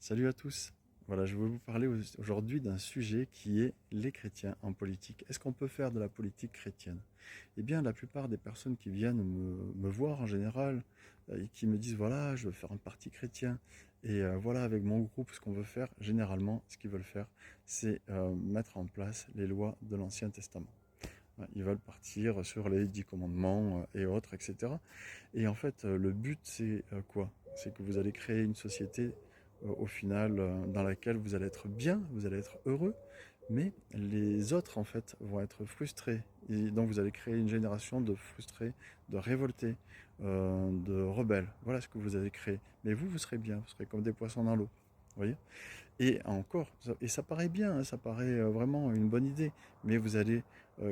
Salut à tous. Voilà, je veux vous parler aujourd'hui d'un sujet qui est les chrétiens en politique. Est-ce qu'on peut faire de la politique chrétienne? Eh bien, la plupart des personnes qui viennent me voir en général et qui me disent, voilà, je veux faire un parti chrétien et voilà, avec mon groupe, ce qu'on veut faire, généralement, ce qu'ils veulent faire, c'est mettre en place les lois de l'Ancien Testament. Ils veulent partir sur les 10 commandements et autres, etc. Et en fait, le but, c'est quoi? C'est que vous allez créer une société au final dans laquelle vous allez être bien, vous allez être heureux, mais les autres, en fait, vont être frustrés. Et donc, vous allez créer une génération de frustrés, de révoltés, de rebelles. Voilà ce que vous allez créer. Mais vous serez bien, vous serez comme des poissons dans l'eau. Vous voyez? Et encore, et ça paraît bien, hein, ça paraît vraiment une bonne idée, mais vous allez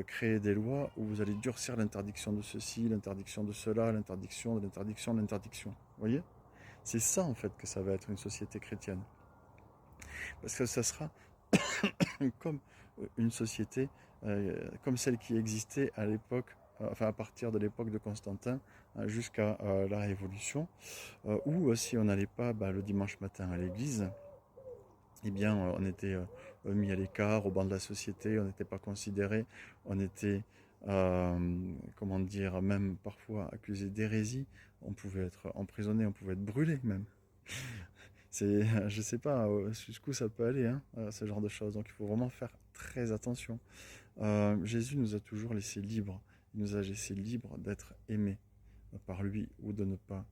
créer des lois où vous allez durcir l'interdiction de ceci, l'interdiction de cela, l'interdiction de l'interdiction de l'interdiction. Vous voyez? C'est ça en fait que ça va être une société chrétienne. Parce que ça sera comme une société, comme celle qui existait à l'époque, enfin à partir de l'époque de Constantin jusqu'à la Révolution, où si on n'allait pas le dimanche matin à l'église, eh bien, on était mis à l'écart, au banc de la société, on n'était pas considéré, on était, comment dire, même parfois accusé d'hérésie, on pouvait être emprisonné, on pouvait être brûlé même. Je sais pas jusqu'où ça peut aller, hein, ce genre de choses. Donc il faut vraiment faire très attention. Jésus nous a toujours laissé libres. Il nous a laissé libres d'être aimés par lui ou de ne pas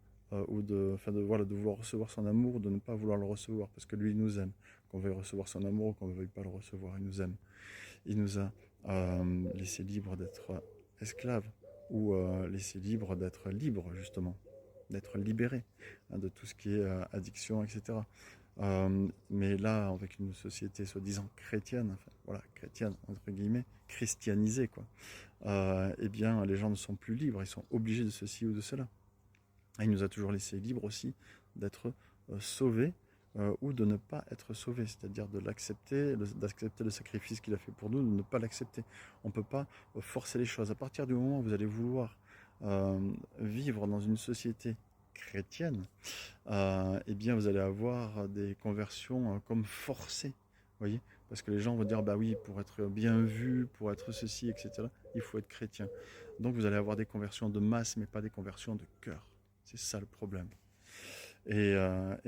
ou de, enfin voilà, de vouloir recevoir son amour, de ne pas vouloir le recevoir, parce que lui, il nous aime. Qu'on veuille recevoir son amour ou qu'on ne veuille pas le recevoir, il nous aime. Il nous a laissé libre d'être esclaves ou laissé libre d'être libre, justement, d'être libéré de tout ce qui est addiction, etc. Mais là, avec une société soi-disant chrétienne, enfin, voilà, chrétienne, entre guillemets, christianisée, quoi, eh bien, les gens ne sont plus libres, ils sont obligés de ceci ou de cela. Et il nous a toujours laissé libre aussi d'être sauvés ou de ne pas être sauvés, c'est-à-dire de l'accepter, d'accepter le sacrifice qu'il a fait pour nous, de ne pas l'accepter. On ne peut pas forcer les choses. À partir du moment où vous allez vouloir vivre dans une société chrétienne, eh bien vous allez avoir des conversions comme forcées, voyez, parce que les gens vont dire bah oui, pour être bien vu, pour être ceci, etc., il faut être chrétien. Donc vous allez avoir des conversions de masse, mais pas des conversions de cœur. C'est ça le problème. Et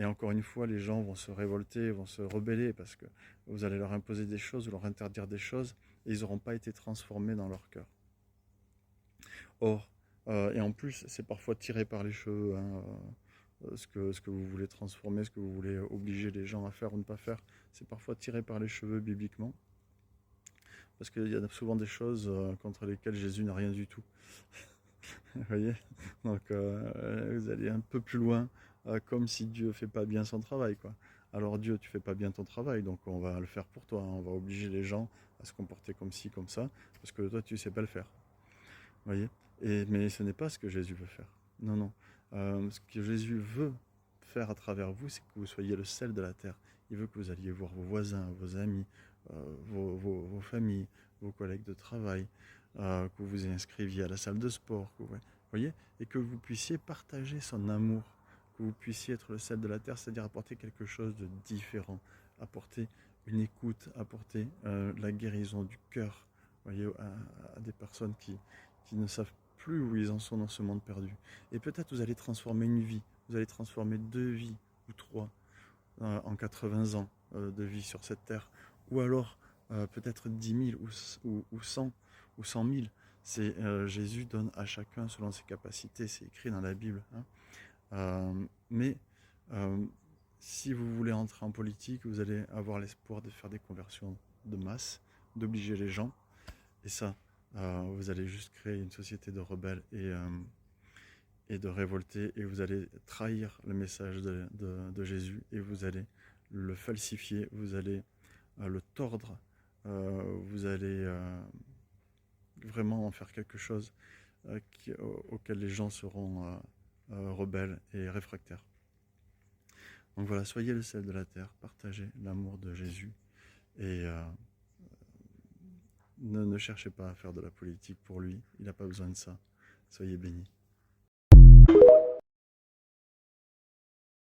encore une fois, les gens vont se révolter, vont se rebeller parce que vous allez leur imposer des choses, ou leur interdire des choses, et ils n'auront pas été transformés dans leur cœur. Or, et en plus, c'est parfois tiré par les cheveux, hein, ce que vous voulez transformer, ce que vous voulez obliger les gens à faire ou ne pas faire, c'est parfois tiré par les cheveux bibliquement, parce qu'il y a souvent des choses contre lesquelles Jésus n'a rien du tout. Vous voyez? Donc vous allez un peu plus loin, comme si Dieu fait pas bien son travail, quoi. Alors Dieu, tu fais pas bien ton travail, donc on va le faire pour toi, hein. On va obliger les gens à se comporter comme ci, comme ça, parce que toi, tu sais pas le faire. Vous voyez? Mais ce n'est pas ce que Jésus veut faire. Non, non. Ce que Jésus veut faire à travers vous, c'est que vous soyez le sel de la terre. Il veut que vous alliez voir vos voisins, vos amis, vos familles, vos collègues de travail, que vous vous inscriviez à la salle de sport, voyez, et que vous puissiez partager son amour, que vous puissiez être le sel de la terre, c'est-à-dire apporter quelque chose de différent, apporter une écoute, apporter la guérison du cœur, voyez, à des personnes qui ne savent plus où ils en sont dans ce monde perdu. Et peut-être vous allez transformer une vie, vous allez transformer 2 vies ou 3 en 80 ans de vie sur cette terre, ou alors peut-être 10 000 ou 100 ou 100 000. Jésus donne à chacun selon ses capacités, c'est écrit dans la Bible, hein. Mais si vous voulez entrer en politique, vous allez avoir l'espoir de faire des conversions de masse, d'obliger les gens, et ça, vous allez juste créer une société de rebelles et de révoltés, et vous allez trahir le message de Jésus, et vous allez le falsifier, vous allez le tordre, vous allez vraiment en faire quelque chose auquel les gens seront rebelles et réfractaires. Donc voilà, soyez le sel de la terre, partagez l'amour de Jésus, et ne cherchez pas à faire de la politique pour lui, il n'a pas besoin de ça. Soyez bénis.